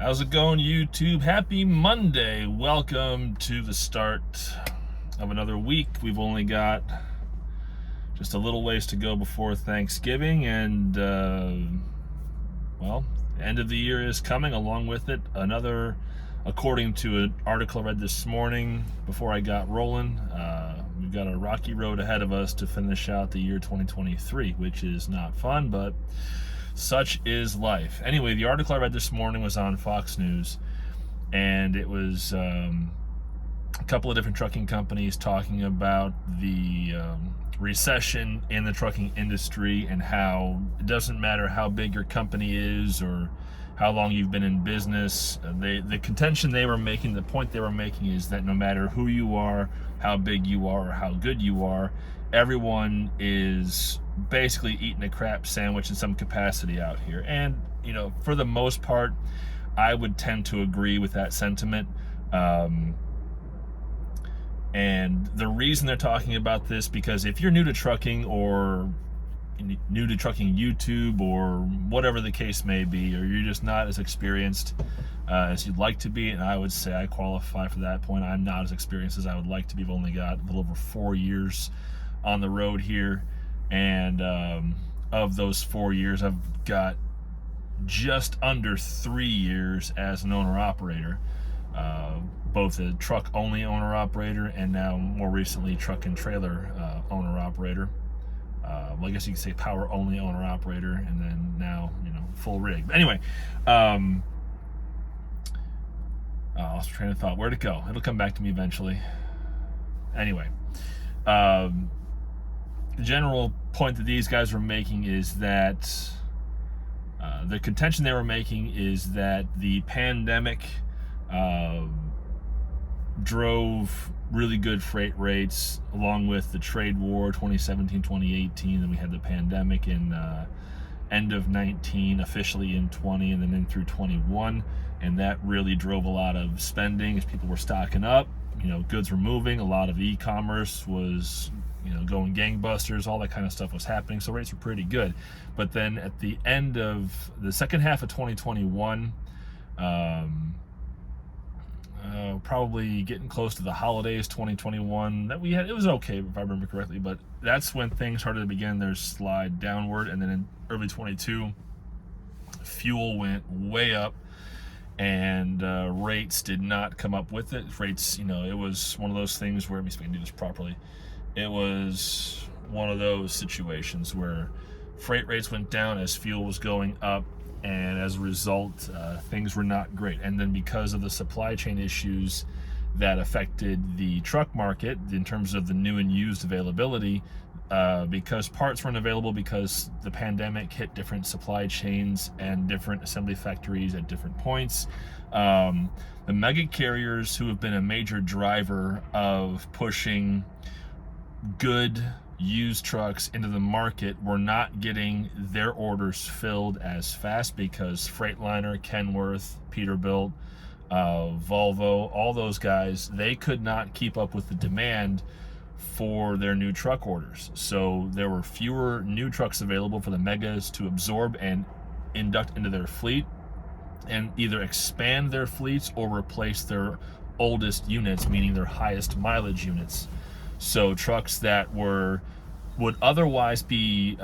How's it going, YouTube? Happy Monday. Welcome to the start of another week. We've only got just a little ways to go before Thanksgiving, and well, the end of the year is coming. Along with it, according to an article I read this morning before I got rolling, we've got a rocky road ahead of us to finish out the year 2023, which is not fun, but such is life. Anyway, the article I read this morning was on Fox News, and it was a couple of different trucking companies talking about the recession in the trucking industry, and how it doesn't matter how big your company is or how long you've been in business. The contention they were making, the point they were making, is that no matter who you are, how big you are, or how good you are, everyone is basically eating a crap sandwich in some capacity out here. And, you know, for the most part, I would tend to agree with that sentiment. And the reason they're talking about this, because if you're new to trucking, or new to trucking YouTube, or whatever the case may be, or you're just not as experienced as you'd like to be, and I would say I qualify for that point. I'm not as experienced as I would like to be. I've only got a little over 4 years on the road here, and of those 4 years, I've got just under 3 years as an owner-operator, both a truck-only owner-operator and now more recently truck and trailer owner-operator. Well, I guess you could say power-only owner-operator, and then now, you know, full rig. But anyway, I lost train of thought. Where'd it go? It'll come back to me eventually. Anyway, the general point that these guys were making is that the contention they were making is that the pandemic drove really good freight rates, along with the trade war 2017, 2018. Then we had the pandemic in end of 19, officially in 20, and then in through 21. And that really drove a lot of spending as people were stocking up. You know, goods were moving. A lot of e-commerce was, you know, going gangbusters. All that kind of stuff was happening. So rates were pretty good. But then at the end of the second half of 2021, probably getting close to the holidays, 2021, that we had, it was okay if I remember correctly, but that's when things started to begin their slide downward. And then in early 22, fuel went way up, and rates did not come up with it. Rates, you know, it was one of those things where, let me see if I can do this properly. It was one of those situations where freight rates went down as fuel was going up, and as a result, things were not great. And then because of the supply chain issues that affected the truck market in terms of the new and used availability, because parts weren't available, because the pandemic hit different supply chains and different assembly factories at different points, the mega carriers, who have been a major driver of pushing good used trucks into the market, were not getting their orders filled as fast, because Freightliner, Kenworth, Peterbilt, Volvo, all those guys, they could not keep up with the demand for their new truck orders. So there were fewer new trucks available for the megas to absorb and induct into their fleet, and either expand their fleets or replace their oldest units, meaning their highest mileage units. So trucks that would otherwise be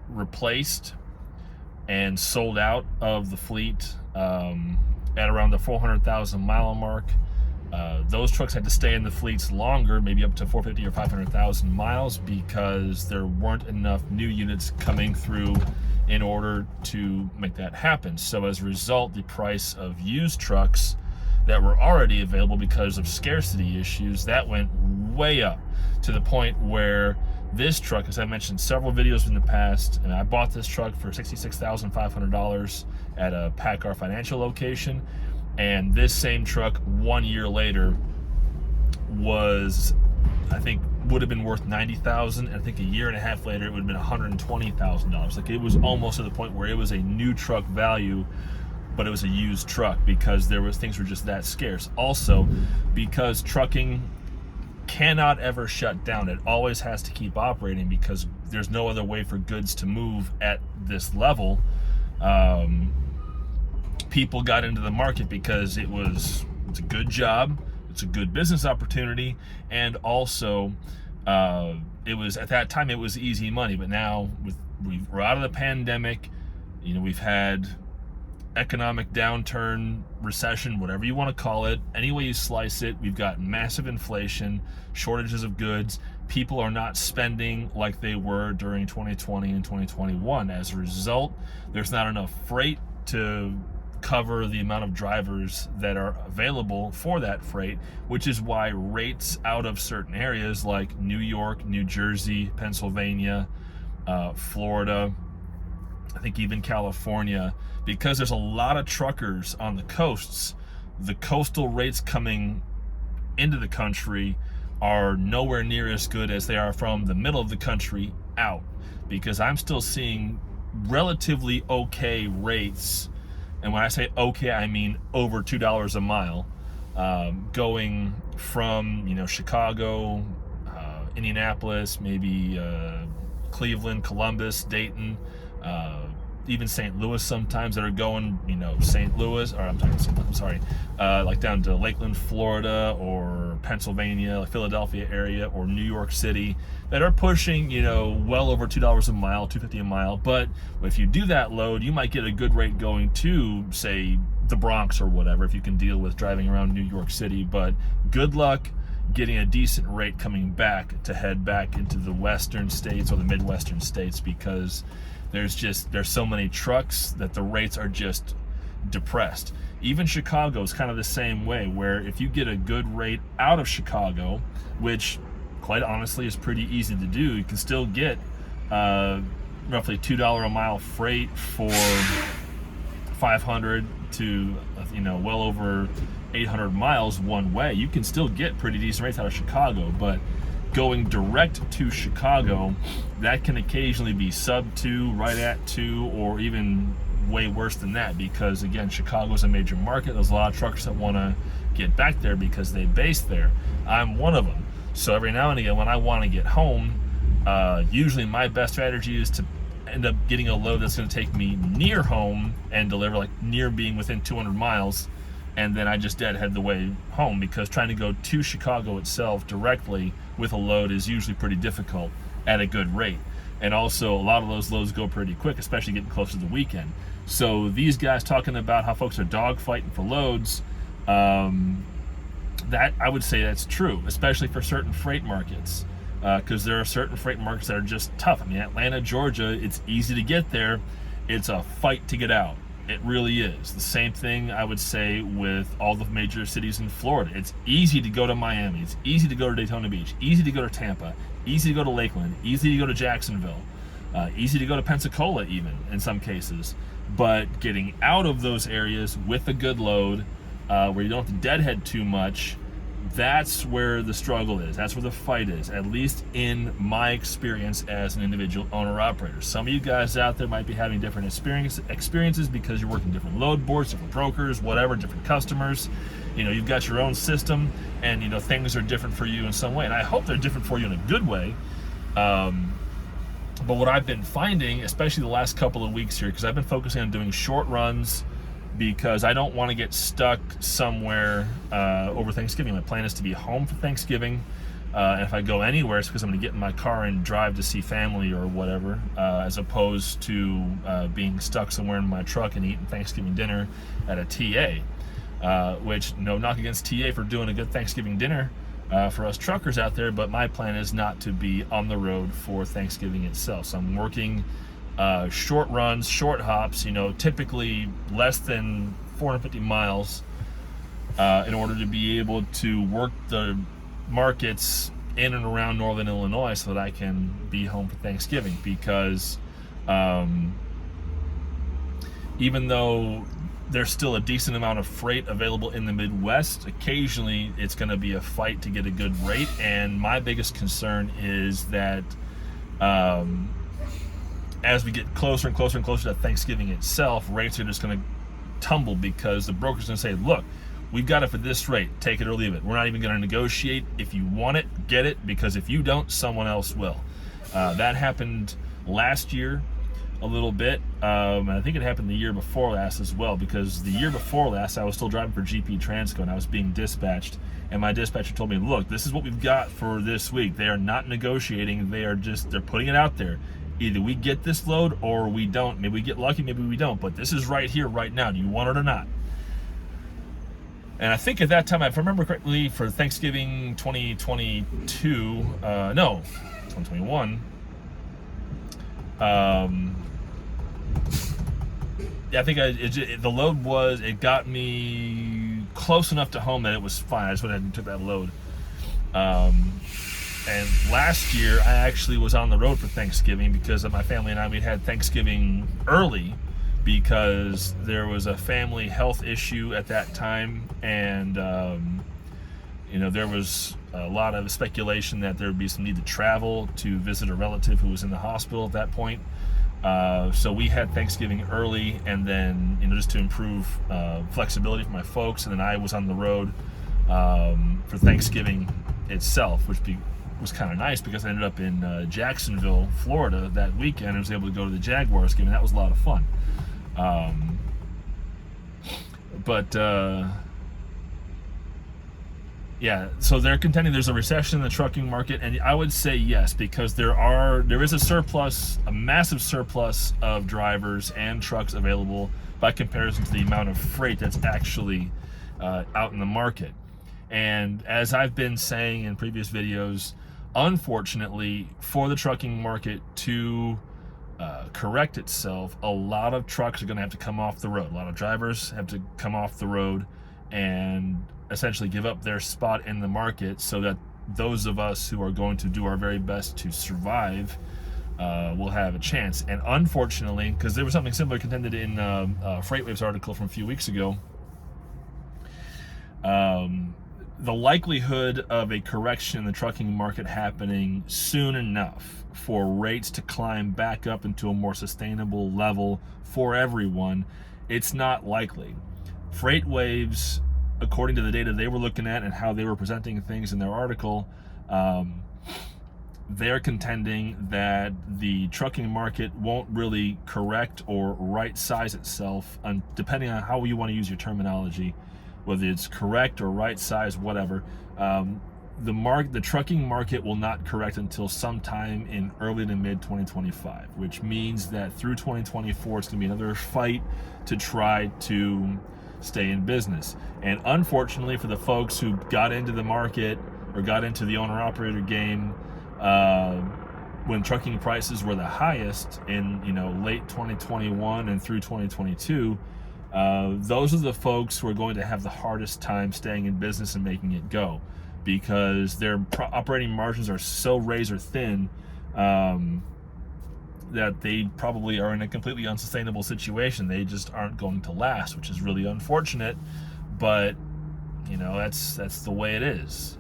replaced and sold out of the fleet at around the 400,000 mile mark, those trucks had to stay in the fleets longer, maybe up to 450 or 500,000 miles, because there weren't enough new units coming through in order to make that happen. So as a result, the price of used trucks that were already available, because of scarcity issues, that went way up, to the point where this truck, as I mentioned several videos in the past, and I bought this truck for $66,500 at a PACCAR Financial location, and this same truck 1 year later was, I think, would have been worth $90,000, and I think a year and a half later it would have been $120,000. Like, it was almost to the point where it was a new truck value, but it was a used truck, because things were just that scarce. Also, because trucking cannot ever shut down. It always has to keep operating, because there's no other way for goods to move at this level. people got into the market because it's a good job, it's a good business opportunity, and also it was, at that time, it was easy money. But now we're out of the pandemic. You know, we've had economic downturn, recession, whatever you want to call it, any way you slice it. We've got massive inflation, shortages of goods. People are not spending like they were during 2020 and 2021. As a result, there's not enough freight to cover the amount of drivers that are available for that freight, which is why rates out of certain areas like New York, New Jersey, Pennsylvania, Florida, I think even California, because there's a lot of truckers on the coasts, the coastal rates coming into the country are nowhere near as good as they are from the middle of the country out, because I'm still seeing relatively okay rates. And when I say okay, I mean over $2 a mile, going from, you know, Chicago, Indianapolis, maybe Cleveland, Columbus, Dayton, even St. Louis sometimes, that are going, you know, St. Louis, or I'm sorry, like down to Lakeland, Florida, or Pennsylvania, Philadelphia area, or New York City, that are pushing, you know, well over $2 a mile, $2.50 a mile. But if you do that load, you might get a good rate going to, say, the Bronx or whatever, if you can deal with driving around New York City. But good luck getting a decent rate coming back to head back into the western states or the midwestern states, because there's so many trucks that the rates are just depressed. Even Chicago is kind of the same way, where if you get a good rate out of Chicago, which quite honestly is pretty easy to do, you can still get roughly $2 a mile freight for 500 to, you know, well over 800 miles one way. You can still get pretty decent rates out of Chicago, but going direct to Chicago, that can occasionally be sub 2, right at 2, or even way worse than that, because again, Chicago is a major market. There's a lot of truckers that want to get back there because they base there. I'm one of them. So every now and again, when I want to get home, usually my best strategy is to end up getting a load that's going to take me near home and deliver, like near being within 200 miles, and then I just deadhead the way home, because trying to go to Chicago itself directly with a load is usually pretty difficult at a good rate. And also, a lot of those loads go pretty quick, especially getting close to the weekend. So these guys talking about how folks are dogfighting for loads, that I would say that's true, especially for certain freight markets, because there are certain freight markets that are just tough. I mean, Atlanta, Georgia, it's easy to get there. It's a fight to get out. It really is. The same thing I would say with all the major cities in Florida. It's easy to go to Miami. It's easy to go to Daytona Beach. Easy to go to Tampa. Easy to go to Lakeland. Easy to go to Jacksonville. Easy to go to Pensacola even in some cases. But getting out of those areas with a good load, where you don't have to deadhead too much, that's where the struggle is. That's where the fight is, at least in my experience as an individual owner-operator. Some of you guys out there might be having different experiences because you're working different load boards, different brokers, whatever, different customers. You know, you've got your own system, and, you know, things are different for you in some way. And I hope they're different for you in a good way. But what I've been finding, especially the last couple of weeks here, because I've been focusing on doing short runs, because I don't want to get stuck somewhere over Thanksgiving. My plan is to be home for Thanksgiving, and if I go anywhere, it's because I'm going to get in my car and drive to see family or whatever, as opposed to being stuck somewhere in my truck and eating Thanksgiving dinner at a TA, which, no knock against TA for doing a good Thanksgiving dinner for us truckers out there, but my plan is not to be on the road for Thanksgiving itself. So I'm working short runs, short hops, you know, typically less than 450 miles, in order to be able to work the markets in and around Northern Illinois so that I can be home for Thanksgiving. Because even though there's still a decent amount of freight available in the Midwest, occasionally it's going to be a fight to get a good rate. And my biggest concern is that as we get closer and closer and closer to Thanksgiving itself, rates are just going to tumble, because the broker's going to say, look, we've got it for this rate, take it or leave it. We're not even going to negotiate. If you want it, get it, because if you don't, someone else will. That happened last year. a little bit. And I think it happened the year before last as well, because the year before last I was still driving for GP Transco and I was being dispatched, and my dispatcher told me, look, this is what we've got for this week. They are not negotiating, they're putting it out there. Either we get this load or we don't. Maybe we get lucky, maybe we don't, but this is right here, right now. Do you want it or not? And I think at that time, if I remember correctly, for Thanksgiving 2022, 2021, yeah, I think the load it got me close enough to home that it was fine. I just went ahead and took that load. And last year, I actually was on the road for Thanksgiving because of my family and I. We had Thanksgiving early because there was a family health issue at that time, and there was a lot of speculation that there would be some need to travel to visit a relative who was in the hospital at that point. So we had Thanksgiving early, and then just to improve flexibility for my folks, and then I was on the road for Thanksgiving itself, which was kind of nice because I ended up in Jacksonville, Florida that weekend, and was able to go to the Jaguars game, and that was a lot of fun. Yeah, so they're contending there's a recession in the trucking market, and I would say yes, because there is a surplus, a massive surplus of drivers and trucks available by comparison to the amount of freight that's actually out in the market. And as I've been saying in previous videos, unfortunately, for the trucking market to correct itself, a lot of trucks are going to have to come off the road. A lot of drivers have to come off the road and essentially give up their spot in the market so that those of us who are going to do our very best to survive will have a chance. And unfortunately, because there was something similar contended in FreightWave's article from a few weeks ago, the likelihood of a correction in the trucking market happening soon enough for rates to climb back up into a more sustainable level for everyone, it's not likely. FreightWaves, according to the data they were looking at and how they were presenting things in their article, they're contending that the trucking market won't really correct or right size itself, depending on how you want to use your terminology, whether it's correct or right size, whatever. The trucking market will not correct until sometime in early to mid 2025, which means that through 2024 it's going to be another fight to try to stay in business. And unfortunately for the folks who got into the market or got into the owner-operator game when trucking prices were the highest in late 2021 and through 2022, those are the folks who are going to have the hardest time staying in business and making it go, because their operating margins are so razor thin that they probably are in a completely unsustainable situation. They just aren't going to last, which is really unfortunate, but that's the way it is.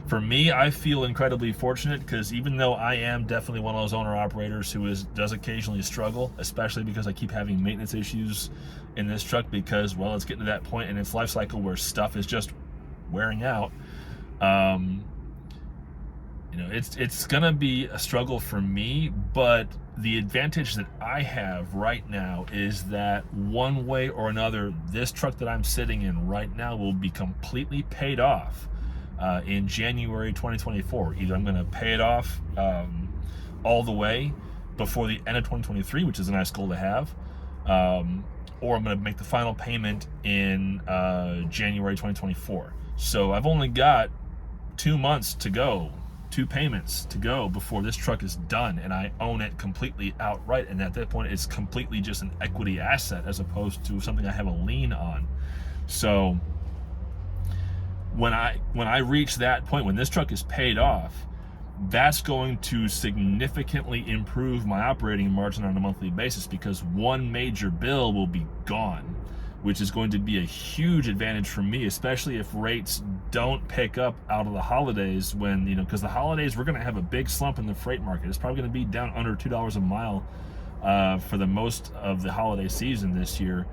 For me, I feel incredibly fortunate because even though I am definitely one of those owner-operators who does occasionally struggle, especially because I keep having maintenance issues in this truck because, well, it's getting to that point in its life cycle where stuff is just wearing out. It's gonna be a struggle for me, but the advantage that I have right now is that one way or another, this truck that I'm sitting in right now will be completely paid off in January 2024. Either I'm gonna pay it off all the way before the end of 2023, which is a nice goal to have, or I'm gonna make the final payment in January 2024. So I've only got 2 months to go, 2 payments to go before this truck is done, and I own it completely outright. And at that point, it's completely just an equity asset as opposed to something I have a lien on. So when I reach that point, when this truck is paid off, that's going to significantly improve my operating margin on a monthly basis, because one major bill will be gone, which is going to be a huge advantage for me, especially if rates don't pick up out of the holidays when, because the holidays, we're going to have a big slump in the freight market. It's probably going to be down under $2 a mile for the most of the holiday season this year.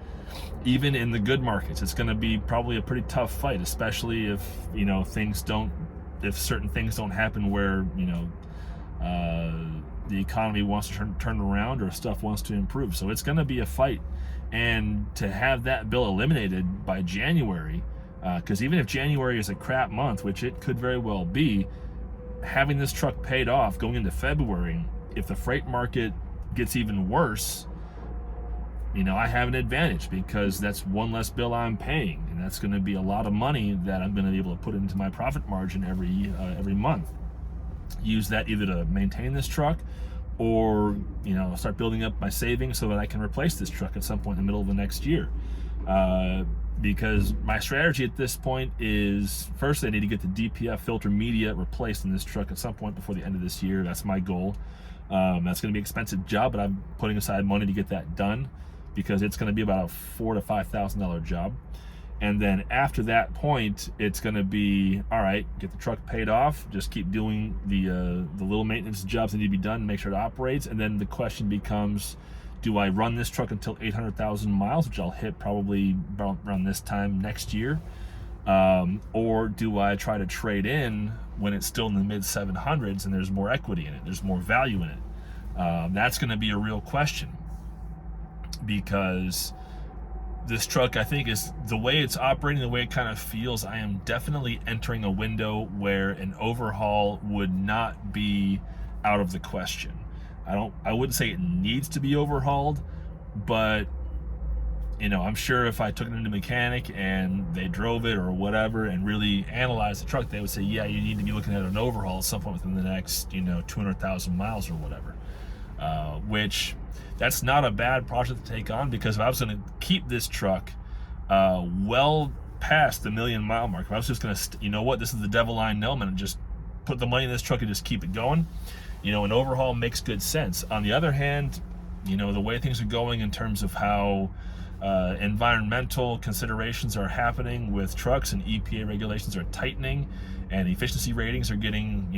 Even in the good markets, it's going to be probably a pretty tough fight, especially if, if certain things don't happen where, the economy wants to turn around or stuff wants to improve. So it's going to be a fight. And to have that bill eliminated by January, because even if January is a crap month, which it could very well be, having this truck paid off going into February, if the freight market gets even worse, I have an advantage because that's one less bill I'm paying, and that's going to be a lot of money that I'm going to be able to put into my profit margin every month. Use that either to maintain this truck or start building up my savings so that I can replace this truck at some point in the middle of the next year. Because my strategy at this point is, first I need to get the DPF filter media replaced in this truck at some point before the end of this year. That's my goal. That's going to be an expensive job, but I'm putting aside money to get that done because it's going to be about a $4,000 to $5,000 job. And then after that point, it's going to be, all right, get the truck paid off, just keep doing the little maintenance jobs that need to be done, make sure it operates. And then the question becomes, do I run this truck until 800,000 miles, which I'll hit probably around this time next year? Or do I try to trade in when it's still in the mid 700s and there's more equity in it, there's more value in it? That's going to be a real question, because this truck, I think, is the way it's operating, the way it kind of feels. I am definitely entering a window where an overhaul would not be out of the question. I wouldn't say it needs to be overhauled, but I'm sure if I took it into mechanic and they drove it or whatever and really analyzed the truck, they would say, yeah, you need to be looking at an overhaul at some point within the next 200,000 miles or whatever. Which, that's not a bad project to take on, because if I was going to keep this truck well past the 1,000,000 mile mark, if I was just going to, this is the devil I know, I'm going to just put the money in this truck and just keep it going, an overhaul makes good sense. On the other hand, the way things are going in terms of how environmental considerations are happening with trucks and EPA regulations are tightening and efficiency ratings are getting,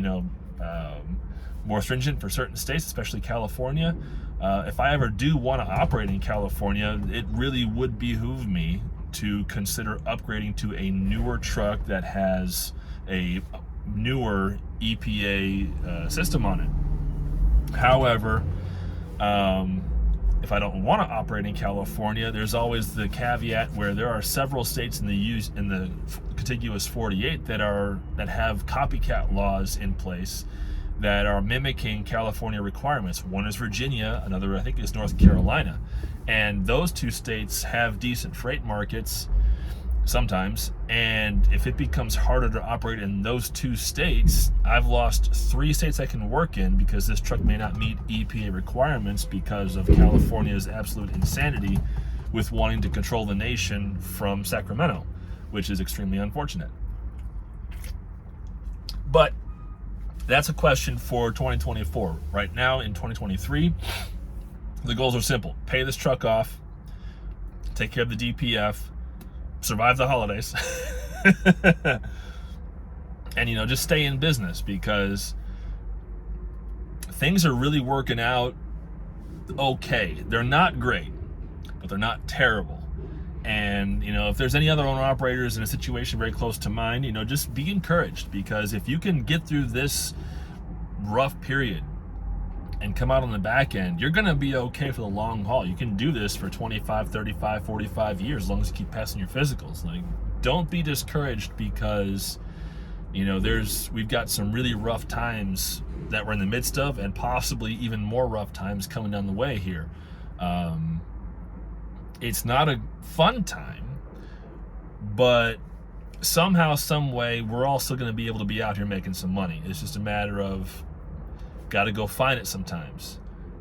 more stringent for certain states, especially California. If I ever do want to operate in California, it really would behoove me to consider upgrading to a newer truck that has a newer EPA system on it. However, if I don't want to operate in California, there's always the caveat where there are several states in the contiguous 48 that have copycat laws in place that are mimicking California requirements. One is Virginia, another I think is North Carolina. And those two states have decent freight markets sometimes, and if it becomes harder to operate in those two states, I've lost 3 states I can work in because this truck may not meet EPA requirements because of California's absolute insanity with wanting to control the nation from Sacramento, which is extremely unfortunate. But that's a question for 2024. Right now in 2023, the goals are simple. Pay this truck off, take care of the DPF, survive the holidays, and just stay in business, because things are really working out okay. They're not great, but they're not terrible. And if there's any other owner operators in a situation very close to mine, just be encouraged, because if you can get through this rough period and come out on the back end, you're going to be okay for the long haul. You can do this for 25, 35, 45 years as long as you keep passing your physicals. Don't be discouraged, because we've got some really rough times that we're in the midst of, and possibly even more rough times coming down the way here. It's not a fun time, but somehow, some way, we're all still going to be able to be out here making some money. It's just a matter of got to go find it sometimes.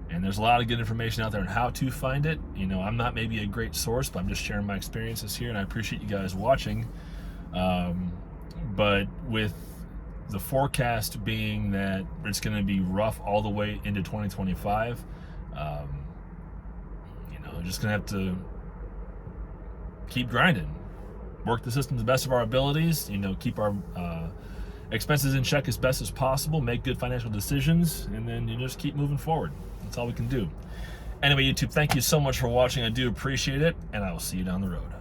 And there's a lot of good information out there on how to find it. I'm not maybe a great source, but I'm just sharing my experiences here, and I appreciate you guys watching. But with the forecast being that it's going to be rough all the way into 2025, just going to have to keep grinding, work the system to the best of our abilities, keep our expenses in check as best as possible, make good financial decisions, and then just keep moving forward. That's all we can do. Anyway, YouTube, thank you so much for watching. I do appreciate it, and I will see you down the road.